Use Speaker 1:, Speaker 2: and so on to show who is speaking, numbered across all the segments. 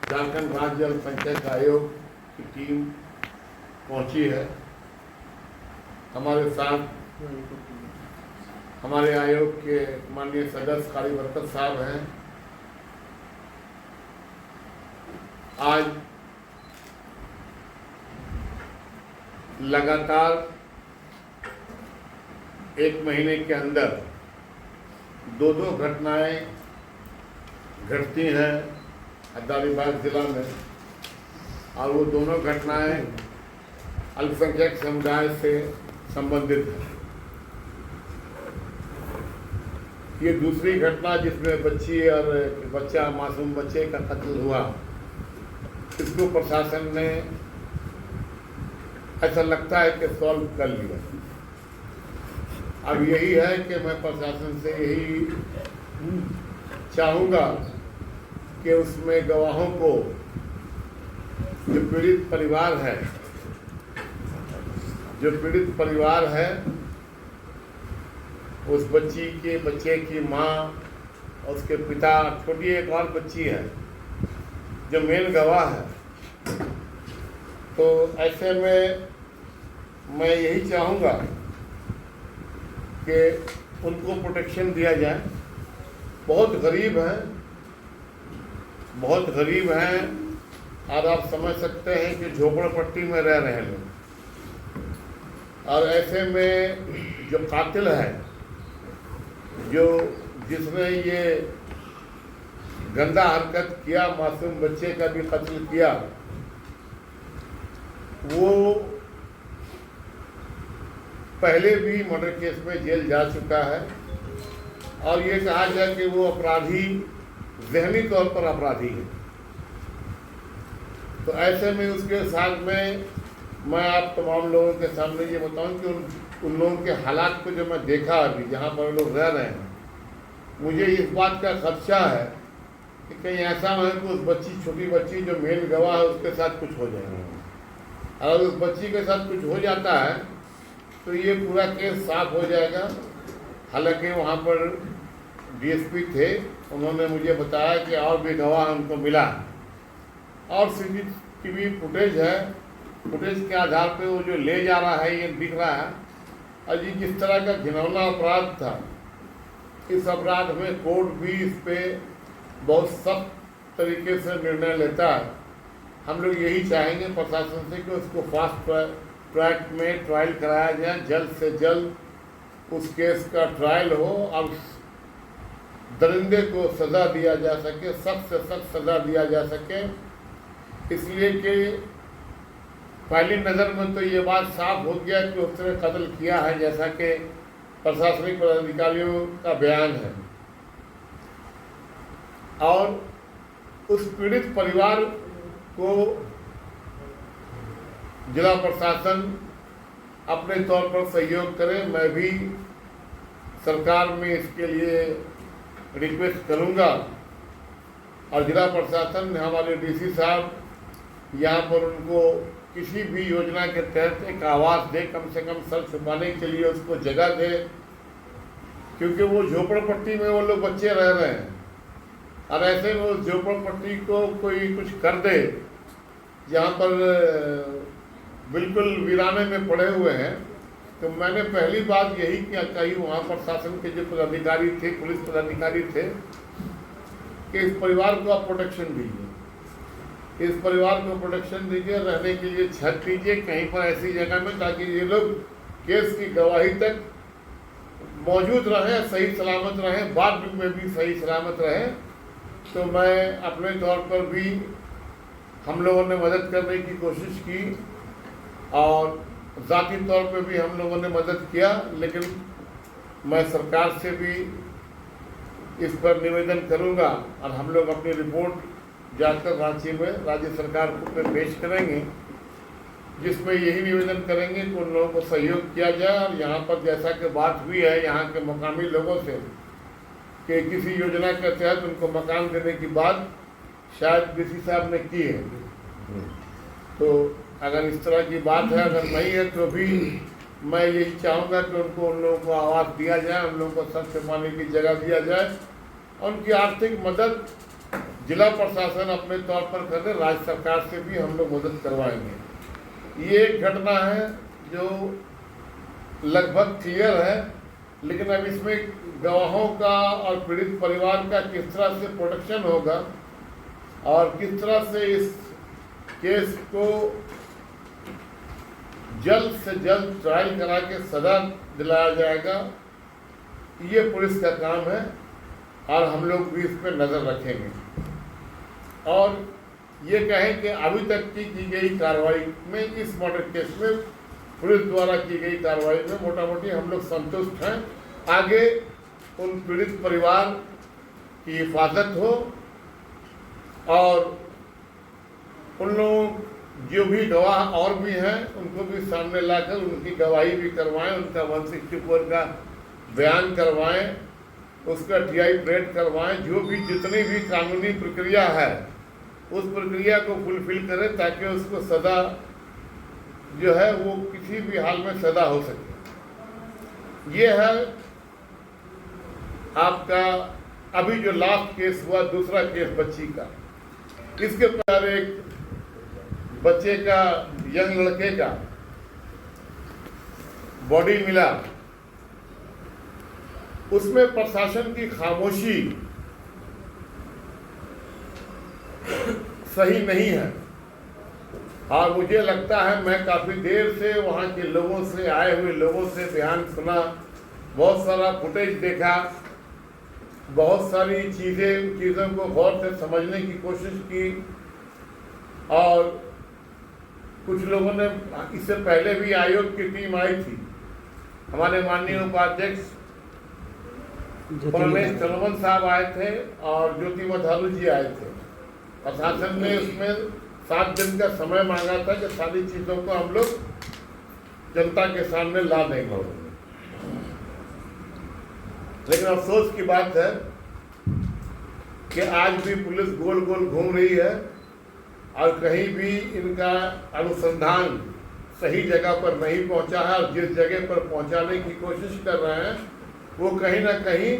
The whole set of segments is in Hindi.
Speaker 1: झारखंड राज्य जल पंचायत आयोग की टीम पहुंची है। हमारे साथ हमारे आयोग के माननीय सदस्य कार्यवर्कर साहब हैं। आज लगातार एक महीने के अंदर दो घटनाएं घटती हैं हजारीबाग जिला में, और वो दोनों घटनाएं अल्पसंख्यक समुदाय से संबंधित है। ये दूसरी घटना जिसमें बच्ची और बच्चा मासूम बच्चे का कत्ल हुआ, इसको प्रशासन ने ऐसा लगता है कि सॉल्व कर लिया। अब यही है कि मैं प्रशासन से यही चाहूँगा कि उसमें गवाहों को, जो पीड़ित परिवार है, उस बच्चे की माँ और उसके पिता, छोटी एक और बच्ची है जो मेन गवाह है, तो ऐसे में मैं यही चाहूँगा कि उनको प्रोटेक्शन दिया जाए। बहुत गरीब हैं और आप समझ सकते हैं कि झोपड़पट्टी में रह रहे हैं लोग, और ऐसे में जो कातिल है, जिसने ये गंदा हरकत किया, मासूम बच्चे का भी कत्ल किया, वो पहले भी मर्डर केस में जेल जा चुका है, और ये कहा जाए कि वो अपराधी ज़हनी तौर पर अपराधी है। तो ऐसे में उसके साथ में मैं आप तमाम लोगों के सामने ये बताऊं कि उन लोगों के हालात को जो मैं देखा अभी, जहाँ पर लोग रह रहे हैं, मुझे इस बात का खदशा है कि कहीं ऐसा ना है कि उस छोटी बच्ची जो मेन गवाह है उसके साथ कुछ हो जाएगा। अगर उस बच्ची के साथ कुछ हो जाता है तो ये पूरा केस साफ हो जाएगा। हालांकि वहाँ पर डीएसपी थे, उन्होंने मुझे बताया कि और भी गवाह उनको मिला, और सीसीटीवी फुटेज है, फुटेज के आधार पे वो जो ले जा रहा है ये दिख रहा है। और ये जिस तरह का घिनौना अपराध था, इस अपराध में कोर्ट भी इस पे बहुत सख्त तरीके से निर्णय लेता है। हम लोग यही चाहेंगे प्रशासन से कि उसको फास्ट ट्रैक में ट्रायल कराया जाए, जल्द से जल्द उस केस का ट्रायल हो और दरिंदे को सज़ा दिया जा सके, सख्त से सख्त सज़ा दिया जा सके। इसलिए कि पहली नज़र में तो ये बात साफ हो गया कि उसने कत्ल किया है, जैसा कि प्रशासनिक पदाधिकारियों का बयान है, और उस पीड़ित परिवार को जिला प्रशासन अपने तौर पर सहयोग करे। मैं भी सरकार में इसके लिए रिक्वेस्ट करूंगा, और जिला प्रशासन हमारे डीसी साहब यहाँ पर उनको किसी भी योजना के तहत एक आवास दे, कम से कम सर छुपाने के लिए उसको जगह दे, क्योंकि वो झोपड़पट्टी में वो लोग बच्चे रह रहे हैं, और ऐसे में उस झोपड़पट्टी को कोई कुछ कर दे, जहाँ पर बिल्कुल वीराने में पड़े हुए हैं। तो मैंने पहली बात यही कही वहाँ पर शासन के जो पदाधिकारी थे, पुलिस पदाधिकारी थे, कि इस परिवार को आप प्रोटेक्शन दीजिए, इस परिवार को प्रोटेक्शन दीजिए, रहने के लिए छत दीजिए कहीं पर ऐसी जगह में, ताकि ये लोग केस की गवाही तक मौजूद रहें, सही सलामत रहें, बाद में भी सही सलामत रहें। तो मैं अपने तौर पर भी, हम लोगों ने मदद करने की कोशिश की, और ज़ाती तौर पे भी हम लोगों ने मदद किया, लेकिन मैं सरकार से भी इस पर निवेदन करूंगा, और हम लोग अपनी रिपोर्ट जाकर रांची में राज्य सरकार को पेश करेंगे, जिसमें यही निवेदन करेंगे कि उन लोगों को सहयोग किया जाए। और यहाँ पर जैसा कि बात हुई है यहाँ के मकामी लोगों से कि किसी योजना के तहत उनको मकान देने की बात शायद डीसी साहब ने की है, तो अगर इस तरह की बात है, अगर नहीं है, तो भी मैं यही चाहूँगा कि उन लोगों को आवास दिया जाए, उन लोगों को सर छुपाने की जगह दिया जाए, और उनकी आर्थिक मदद जिला प्रशासन अपने तौर पर कर रहे, राज्य सरकार से भी हम लोग मदद करवाएंगे। ये एक घटना है जो लगभग क्लियर है, लेकिन अब इसमें गवाहों का और पीड़ित परिवार का किस तरह से प्रोटेक्शन होगा और किस तरह से इस केस को जल्द से जल्द ट्रायल करा के सजा दिलाया जाएगा, ये पुलिस का काम है और हम लोग भी इस पर नज़र रखेंगे। और ये कहें कि अभी तक की गई कार्रवाई में, इस मर्डर केस में पुलिस द्वारा की गई कार्रवाई में मोटा मोटी हम लोग संतुष्ट हैं। आगे उन पीड़ित परिवार की हिफाजत हो और उन लोगों जो भी गवाह और भी हैं उनको भी सामने लाकर उनकी गवाही भी करवाएं, उनका 164 का बयान करवाएं, उसका TI परेड करवाएं, जो भी जितनी भी कानूनी प्रक्रिया है उस प्रक्रिया को फुलफिल करें ताकि उसको सज़ा जो है वो किसी भी हाल में सज़ा हो सके। ये है आपका अभी जो लास्ट केस हुआ, दूसरा केस बच्ची का। इसके बाद एक बच्चे का, यंग लड़के का बॉडी मिला, उसमें प्रशासन की खामोशी सही नहीं है। और मुझे लगता है, मैं काफ़ी देर से वहाँ के लोगों से, आए हुए लोगों से बयान सुना, बहुत सारा फुटेज देखा, बहुत सारी चीज़ों को गौर से समझने की कोशिश की और कुछ लोगों ने, इससे पहले भी आयोग की टीम आई थी, हमारे माननीय उपाध्यक्ष परमेश चलवन साहब आए थे और ज्योति मधारू जी आए थे। प्रशासन ने उसमें 7 दिन का समय मांगा था कि सारी चीज़ों को हम लोग जनता के सामने ला देंगे। लेकिन अफसोस की बात है कि आज भी पुलिस गोल गोल घूम रही है और कहीं भी इनका अनुसंधान सही जगह पर नहीं पहुंचा है और जिस जगह पर पहुंचाने की कोशिश कर रहे हैं वो कहीं ना कहीं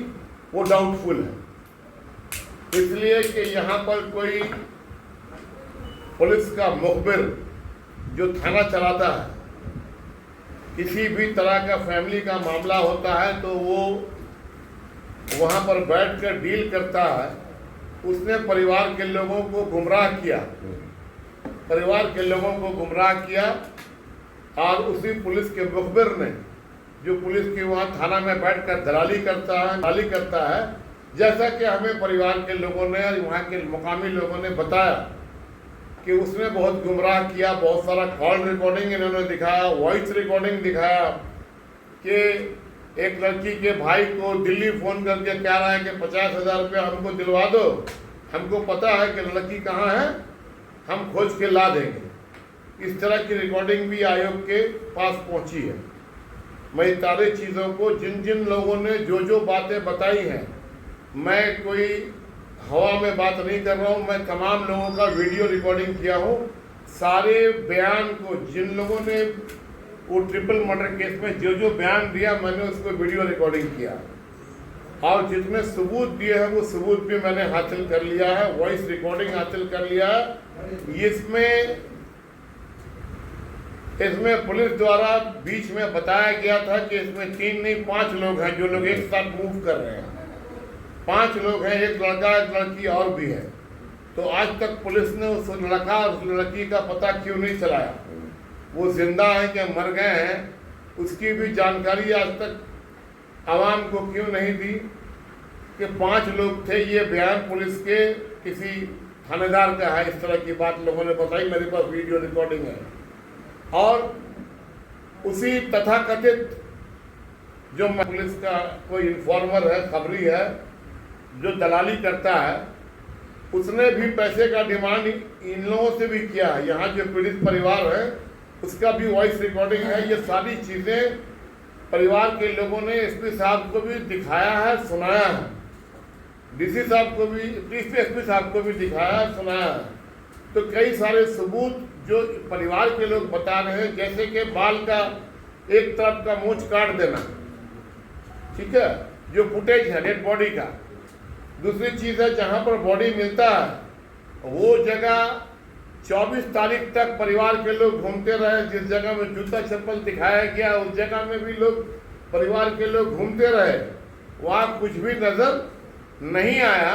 Speaker 1: वो डाउटफुल है। इसलिए कि यहाँ पर कोई पुलिस का मुखबिर जो थाना चलाता है, किसी भी तरह का फैमिली का मामला होता है तो वो वहाँ पर बैठकर डील करता है। उसने परिवार के लोगों को गुमराह किया, और उसी पुलिस के मुखबिर ने, जो पुलिस के वहाँ थाना में बैठकर दलाली करता है, जैसा कि हमें परिवार के लोगों ने और वहाँ के मुकामी लोगों ने बताया कि उसने बहुत गुमराह किया। बहुत सारा कॉल रिकॉर्डिंग इन्होंने दिखाया, वॉइस रिकॉर्डिंग दिखाया कि एक लड़की के भाई को दिल्ली फ़ोन करके कह रहा है कि 50,000 रुपया हमको दिलवा दो, हमको पता है कि लड़की कहाँ है, हम खोज के ला देंगे। इस तरह की रिकॉर्डिंग भी आयोग के पास पहुँची है। मैं सारी चीज़ों को, जिन जिन लोगों ने जो जो बातें बताई हैं, मैं कोई हवा में बात नहीं कर रहा हूँ, मैं तमाम लोगों का वीडियो रिकॉर्डिंग किया हूँ। सारे बयान को, जिन लोगों ने वो ट्रिपल मर्डर केस में जो जो बयान दिया, मैंने उसको वीडियो रिकॉर्डिंग किया और जितने सबूत दिए हैं वो सबूत भी मैंने हासिल कर लिया है, वॉइस रिकॉर्डिंग हासिल कर लिया है। इसमें पुलिस द्वारा बीच में बताया गया था कि इसमें 3 नहीं 5 लोग हैं जो लोग एक साथ मूव कर रहे हैं। 5 लोग हैं, एक लड़का एक लड़की और भी है। तो आज तक पुलिस ने उस लड़का उस लड़की का पता क्यों नहीं चलाया, वो जिंदा है कि मर गए हैं, उसकी भी जानकारी आज तक आवाम को क्यों नहीं दी कि 5 लोग थे। ये बयान पुलिस के किसी थानेदार का है, इस तरह की बात लोगों ने बताई, मेरे पास वीडियो रिकॉर्डिंग है। और उसी तथाकथित जो पुलिस का कोई इन्फॉर्मर है, खबरी है, जो दलाली करता है, उसने भी पैसे का डिमांड इन लोगों से भी किया है। यहाँ जो पीड़ित परिवार है उसका भी वॉइस रिकॉर्डिंग है। ये सारी चीज़ें परिवार के लोगों ने एसपी साहब को भी दिखाया है, सुनाया है, डीसी साहब को भी, एसपी साहब को भी दिखाया है, सुनाया है। तो कई सारे सबूत जो परिवार के लोग बता रहे हैं, जैसे कि बाल का एक तरफ का मूंछ काट देना, ठीक है, जो फुटेज है डेड बॉडी का। दूसरी चीज़ है, जहाँ पर बॉडी मिलता है जगह 24 तारीख तक परिवार के लोग घूमते रहे, जिस जगह में जूता चप्पल दिखाया गया उस जगह में भी लोग परिवार के लोग घूमते रहे, वहाँ कुछ भी नजर नहीं आया।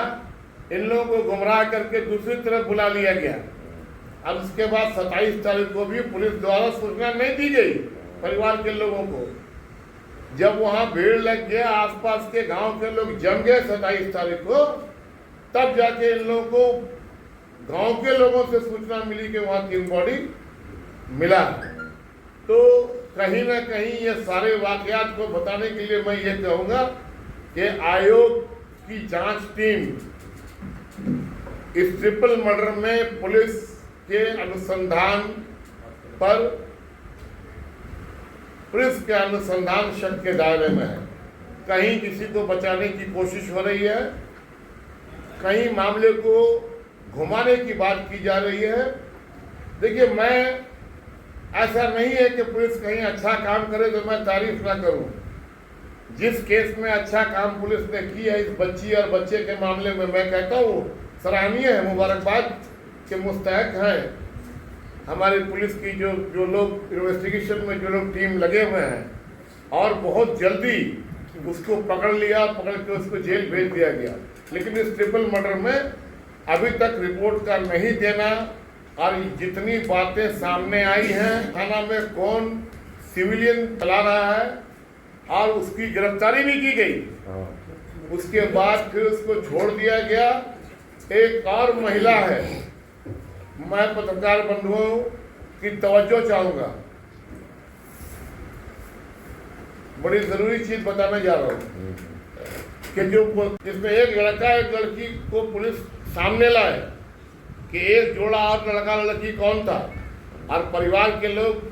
Speaker 1: इन लोगों को गुमराह करके दूसरी तरफ बुला लिया गया। अब इसके बाद 27 तारीख को भी पुलिस द्वारा सूचना नहीं दी गई परिवार के लोगों को। जब वहाँ भीड़ लग गया, आसपास के गांव के लोग जम गए 27 तारीख को, तब जाके इन लोगों को गांव के लोगों से सूचना मिली कि वहाँ 3 बॉडी मिला। तो कहीं ना कहीं ये सारे वाकयात को बताने के लिए मैं ये कहूँगा कि आयोग की जांच टीम इस ट्रिपल मर्डर में पुलिस के अनुसंधान पर, पुलिस के अनुसंधान शक के दायरे में है। कहीं किसी को बचाने की कोशिश हो रही है, कहीं मामले को घुमाने की बात की जा रही है। देखिए, मैं ऐसा नहीं है कि पुलिस कहीं अच्छा काम करे तो मैं तारीफ ना करूं। जिस केस में अच्छा काम पुलिस ने किया इस बच्ची और बच्चे के मामले में, मैं कहता हूँ सराहनीय है, मुबारकबाद के मुस्तहक हैं हमारी पुलिस की जो लोग इन्वेस्टिगेशन में जो लोग टीम लगे हुए हैं, और बहुत जल्दी उसको पकड़ लिया, पकड़ के उसको जेल भेज दिया गया। लेकिन इस ट्रिपल मर्डर में अभी तक रिपोर्ट का नहीं देना, और जितनी बातें सामने आई हैं, थाना में कौन सिविलियन चला रहा है और उसकी गिरफ्तारी भी की गई, उसके बाद फिर उसको छोड़ दिया गया। एक और महिला है, मैं पत्रकार बंधुओं की तवज्जो चाहूंगा, बड़ी जरूरी चीज बताने जा रहा हूँ कि जो जिसमें एक लड़का एक लड़की को पुलिस सामने लाए कि एक जोड़ा और लड़का लड़की कौन था, और परिवार के लोग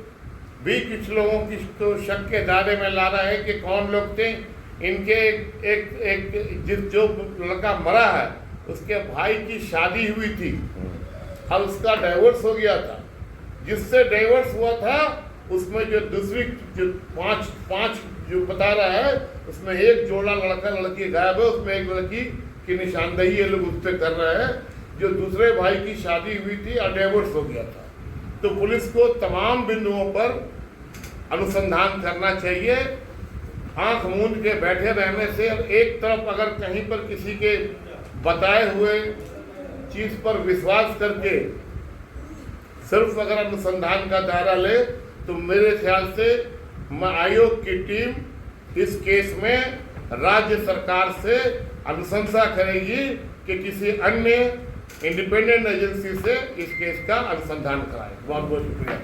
Speaker 1: भी कुछ लोगों की तो शक के दायरे में ला रहे हैं कि कौन लोग थे। इनके एक जिस जो लड़का मरा है उसके भाई की शादी हुई थी और उसका डाइवोर्स हो गया था। जिससे डाइवोर्स हुआ था उसमें जो दूसरी जो पांच जो बता रहा है उसमें एक जोड़ा लड़का लड़की गायब है, उसमें एक लड़की की निशानदेही ये लोग उस पर कर रहे हैं, जो दूसरे भाई की शादी हुई थी और डाइवोर्स हो गया था। तो पुलिस को तमाम बिंदुओं पर अनुसंधान करना चाहिए। आंख मूंद के बैठे रहने से एक तरफ अगर कहीं पर किसी के बताए हुए चीज पर विश्वास करके सिर्फ अगर अनुसंधान का दायरा ले, तो मेरे ख्याल से आयोग की टीम इस केस में राज्य सरकार से अनुशंसा करेगी कि किसी अन्य इंडिपेंडेंट एजेंसी से इस केस का अनुसंधान कराए। बहुत बहुत शुक्रिया।